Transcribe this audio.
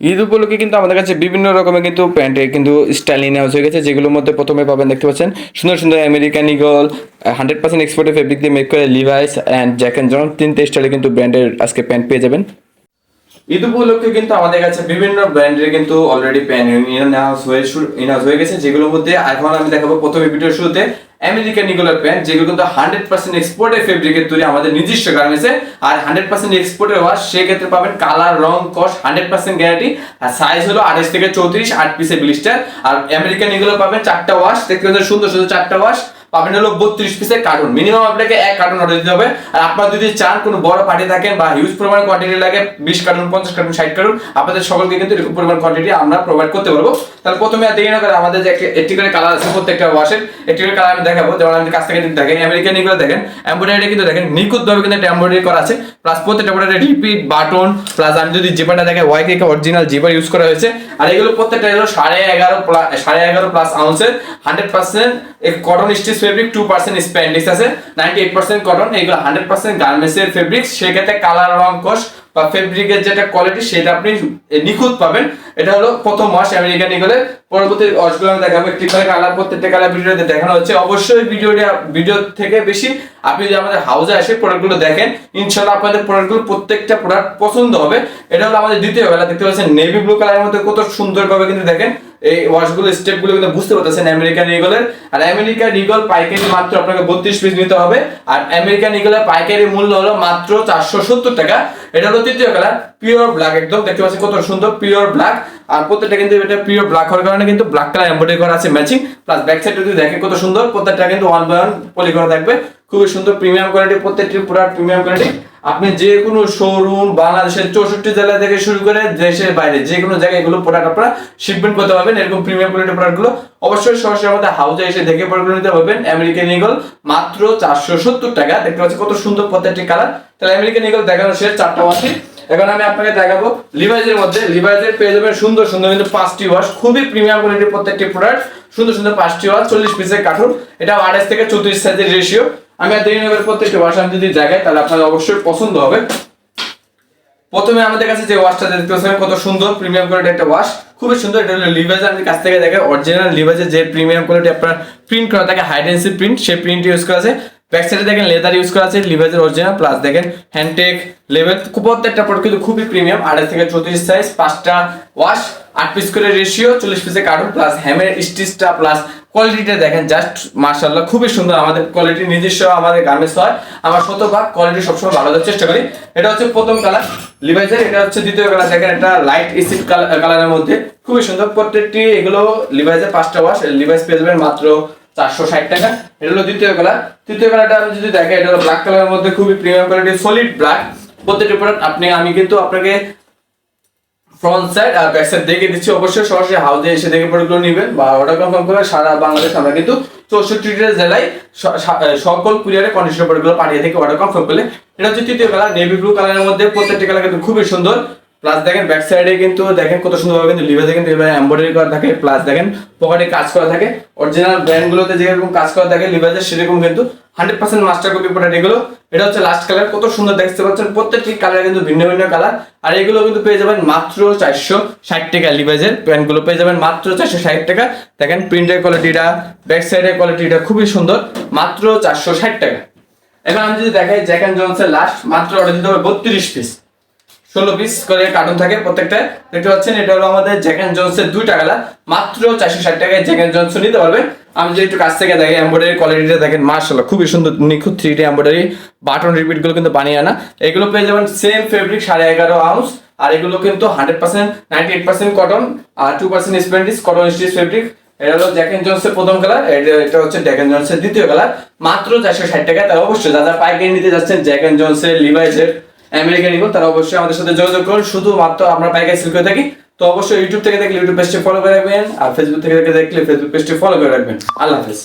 ঈদ উপলক্ষে কিন্তু আমাদের কাছে বিভিন্ন রকমের কিন্তু প্যান্টের কিন্তু স্টাইল নিয়ে হয়ে গেছে, যেগুলোর মধ্যে প্রথমে পাবেন দেখতে পাচ্ছেন সুন্দর সুন্দর আমেরিকান ইগল 100% এক্সপোর্টেড ফেব্রিক দিয়ে মেক করে Levi's and Jack and Jones তিনটে স্টাইলে কিন্তু ব্র্যান্ডের আজকে প্যান্ট পেয়ে যাবেন। ঈদ উপলক্ষে কিন্তু আমাদের কাছে বিভিন্ন ব্র্যান্ডের কিন্তু অলরেডি প্যান্ট ইনহাউস হয়ে গেছে, যেগুলোর মধ্যে এখন আমি দেখাবো প্রথমে ভিডিওর শুরুতে আমেরিকান ইগলের প্যান্ট, যেগুলো কিন্তু 100% এক্সপোর্টেড ফেব্রিকের তৈরি আমাদের নিজস্ব গার্মেন্টসে, আর 100% এক্সপোর্টের ওয়াশ। সেক্ষেত্রে পাবেন কালার রং কস 100% গ্যারান্টি, আর সাইজ হলো 28 থেকে 34, 8 পিসে ব্লিস্টার। আর আমেরিকান ইগলে পাবেন 4টা ওয়াশ, দেখতে পাচ্ছেন সুন্দর সুন্দর 4টা ওয়াশ পাবেন হলো 32 পিসের কার্টুন। মিনিমাম আপনাকে 1 কার্টুন অর্ডার দিতে হবে। আর আপনারা যদি চান কোনো বড় পার্টি থাকেন বা হিউজ পরিমাণ কোয়ান্টিটি লাগে 20 কার্টুন 50 কার্টুন 60 কার্টুন, আপনাদের সকলকে কিন্তু এরকম পরিমাণ কোয়ান্টিটি আমরা প্রোভাইড করতে পারবো। তাহলে প্রথমে আর দেরি না করে আমাদের যে একটি করে কালার আছে প্রত্যেকটা ওয়াশের একটি করে কালার আমি দেখাবো। যেমন আমি কাছ থেকে দেখেন আমেরিকান ইগল দেখেন এমব্রয়ডারি কিন্তু দেখেন নিখুঁত ভাবে কিন্তু একটা এমব্রয়ডারি করা আছে, প্লাস প্রত্যেকটা প্রোডাক্টে রিপিট বাটন, প্লাস আমি যদি জিপারটা দেখে ওয়াইকে অরিজিনাল জিপার ইউজ করা হয়েছে। আর এগুলো প্রত্যেকটা হলো 11.5 প্লাস আউন্সের 100% কটন স্টিচ ফেব্রিক, 2% স্প্যান্ডিক্স আছে, 98% কটন। এগুলো 100% গার্মেন্টসের ফেব্রিক্স। সেক্ষেত্রে কালার রং কস বা ফেব্রিকের যেটা কোয়ালিটি সেটা আপনি নিখুঁত পাবেন। এটা হলো প্রথম ওয়াশ আমেরিকান ইগলের। পরবর্তী ওয়াশগুলো আমি দেখাবো একটি করে কালার, প্রত্যেকটা কালার ভিডিওতে দেখানো হচ্ছে। অবশ্যই ভিডিও থেকে বেশি আপনি যদি আমাদের হাউসে এসে প্রোডাক্টগুলো দেখেন, ইনশাআল্লাহ আপনাদের প্রোডাক্টগুলো প্রত্যেকটা প্রোডাক্ট পছন্দ হবে। এটা হলো আমাদের দ্বিতীয় কালার, দেখতে পাচ্ছেন নেভি ব্লু কালারের মধ্যে কত সুন্দরভাবে কিন্তু দেখেন এই ওয়াশগুলো স্টেপগুলো কিন্তু বুঝতে পারতেছেন আমেরিকান ইগলের। আর আমেরিকান ইগল পাইকারি মাত্র আপনাকে 32 পিস নিতে হবে। আর আমেরিকান ইগলের পাইকারি মূল্য হলো মাত্র 470 টাকা। এটা হলো তৃতীয় কালার, পিওর ব্ল্যাক, একদম দেখতে পাচ্ছেন কত সুন্দর পিওর ব্ল্যাক। আর প্রত্যেকটা কিন্তু এটা পিওর ব্ল্যাক হওয়ার কারণে কিন্তু ব্ল্যাক কালার এমব্রয়ডারি করা আছে ম্যাচিং, প্লাস ব্যাক সাইডে যদি দেখেন কত সুন্দর প্রত্যেকটা কিন্তু 1 বাই 1 পলি করা থাকবে। খুবই সুন্দর প্রিমিয়াম কোয়ালিটি, প্রত্যেকটি প্রোডাক্ট প্রিমিয়াম কোয়ালিটি। আপনি যে কোনো শোরুম বাংলাদেশের 64 জেলা থেকে শুরু করে দেশের বাইরে যে কোনো জায়গায় এগুলো প্রোডাক্ট আপনারা শিপমেন্ট করতে পারবেন। এরকম প্রিমিয়াম কোয়ালিটির প্রোডাক্টগুলো অবশ্যই সরাসরি আমাদের হাউসে এসে দেখে প্রোডাক্টগুলো নিতে পারবেন। আমেরিকান ইগল মাত্র 470 টাকা। দেখতে পাচ্ছেন কত সুন্দর প্রত্যেকটি কালার। তাহলে আমেরিকান ইগল দেখানো শেষ, 4টা ওয়াশে। এখন আমি আপনাকে দেখাবো লিভাইজের মধ্যে। লিভাইজের পেয়ে যাবেন সুন্দর সুন্দর কিন্তু 5টি ওয়াশ, খুবই প্রিমিয়াম কোয়ালিটির প্রত্যেকটি প্রোডাক্ট, সুন্দর সুন্দর 5টি ওয়াশ 40 পিসের কার্টুন। এটা 28 থেকে 34 সাইজের রেশিও। আমি আর দেরি না করে প্রত্যেকটি ওয়াশ আমি যদি দেখাই তাহলে আপনাদের অবশ্যই পছন্দ হবে। প্রথমে আমাদের কাছে যে ওয়াশটা দেখতে পাচ্ছেন কত সুন্দর প্রিমিয়াম কোয়ালিটির একটা ওয়াশ, খুবই সুন্দর। এটা হলো লিভাইজ। আমি কাছ থেকে দেখাই অরিজিনাল লিভাইজের যে প্রিমিয়াম কোয়ালিটি আপনার প্রিন্ট করা থাকে হাই ডেন্সিটি প্রিন্ট, সেই প্রিন্ট ইউজ করা আছে। ব্যাক সাইডে দেখেন লেদার ইউজ করা আছে লিভাইজের অরিজিনাল, প্লাস দেখেন হ্যান্ডটেক লেভেল, প্রত্যেকটা প্রোডাক্ট কিন্তু খুবই প্রিমিয়াম। 28 থেকে 34 সাইজ, 5টা ওয়াশ, 8 পিস করে রেশিও, 40 পিসের কার্টুন, প্লাস হ্যামের স্টিচটা প্লাস কোয়ালিটিটা দেখেন জাস্ট মাশাআল্লাহ খুবই সুন্দর। আমাদের কোয়ালিটি নিজস্ব আমাদের গার্মেন্টস হয়, আমরা শতভাগ কোয়ালিটি সবসময় ভালো দেওয়ার চেষ্টা করি। এটা হচ্ছে প্রথম কালার লিভাইজের। এটা হচ্ছে দ্বিতীয় কালার, দেখেন এটা লাইট এসিড কালারের মধ্যে খুবই সুন্দর। প্রত্যেকটি এগুলো লিভাইজের 5টা ওয়াশ, লিভাইজ পেয়ে যাবেন মাত্র 460 টাকা। এটা হলো দ্বিতীয় কালার। তৃতীয় কালারটা আমি যদি দেখাই, এটা হলো ব্ল্যাক কালারের মধ্যে খুবই প্রিমিয়াম কোয়ালিটি সলিড ব্ল্যাক। প্রত্যেকটি প্রোডাক্ট আমি কিন্তু আপনাকে ফ্রন্ট সাইড আর ব্যাক সাইড দেখে দিচ্ছি। অবশ্যই সরাসরি হাউসে এসে দেখে প্রোডাক্টগুলো নেবেন বা অর্ডার কনফার্ম করে সারা বাংলাদেশ আমরা কিন্তু 64টা জেলায় সকল কুরিয়ারে কন্ডিশনার প্রোডাক্টগুলো পাঠিয়ে থেকে অর্ডার কনফার্ম করলে। এটা হচ্ছে তৃতীয় কালার নেভি ব্লু কালারের মধ্যে, প্রত্যেকটি কালার কিন্তু খুবই সুন্দর। প্লাস দেখেন ব্যাক সাইডে কিন্তু দেখেন কত সুন্দরভাবে কিন্তু লিভাইজে কিন্তু এমব্রয়ডারি করা থাকে, প্লাস দেখেন পকেটে কাজ করা থাকে। অরিজিনাল ব্র্যান্ডগুলোতে যেরকম কাজ করা থাকে লিভাইজের সেরকম কিন্তু 100% মাস্টার কপি প্রোডাক্ট এগুলো। এটা হচ্ছে লাস্ট কালার, কত সুন্দর দেখতে পাচ্ছেন। প্রত্যেকটি কালার কিন্তু ভিন্ন ভিন্ন কালার। আর এগুলো কিন্তু পেয়ে যাবেন মাত্র 460 টাকা। লিভাইজের প্যান্টগুলো পেয়ে যাবেন মাত্র 460 টাকা। দেখেন প্রিন্টের কোয়ালিটিটা, ব্যাক সাইডের কোয়ালিটিটা খুবই সুন্দর, মাত্র 460 টাকা। এখন আমি যদি দেখাই জ্যাক অ্যান্ড জনসের লাস্ট, মাত্র অর্ডার দিতে হবে 32 পিস, 16 পিস করে কার্টুন থাকে প্রত্যেকটা। দেখতে পাচ্ছেন এটা হলো আমাদের জ্যাক অ্যান্ড জনসের 2টা কালার, মাত্র 460 টাকায় জ্যাক অ্যান্ড জনস নিতে পারবেন। আমি যদি একটু কাছ থেকে দেখি এমব্রয়ডারি কোয়ালিটিটা দেখেন মাশাআল্লাহ খুবই সুন্দর নিখুঁত 3D এমব্রয়ডারি, বাটন রিপিটগুলো কিন্তু বানিয়ে আনা। এগুলো পেয়ে যাবেন সেম ফেব্রিক 11.5 আউন্স। আর এগুলো কিন্তু 100% 98% কটন আর 2% স্প্যান্ডিক্স কটন স্টিচ ফেব্রিক। এটা হলো জ্যাক অ্যান্ড জনসের প্রথম কালার, এটা হচ্ছে জ্যাক অ্যান্ড জনসের দ্বিতীয় কালার, মাত্র 460 টাকা। তাই অবশ্যই যারা পাইকারি নিতে যাচ্ছেন জ্যাক অ্যান্ড জনসের লিভাইজের আমেরিকান ইগল, তারা অবশ্যই আমাদের সাথে যোগাযোগ করুন। শুধুমাত্র আমরা পাইকারি সেল করে থাকি। তো অবশ্যই ইউটিউব থেকে দেখলে ইউটিউব পেজটি ফলো করে রাখবেন, আর ফেসবুক থেকে দেখলে ফেসবুক পেজটি ফলো করে রাখবেন। আল্লাহ হাফেজ।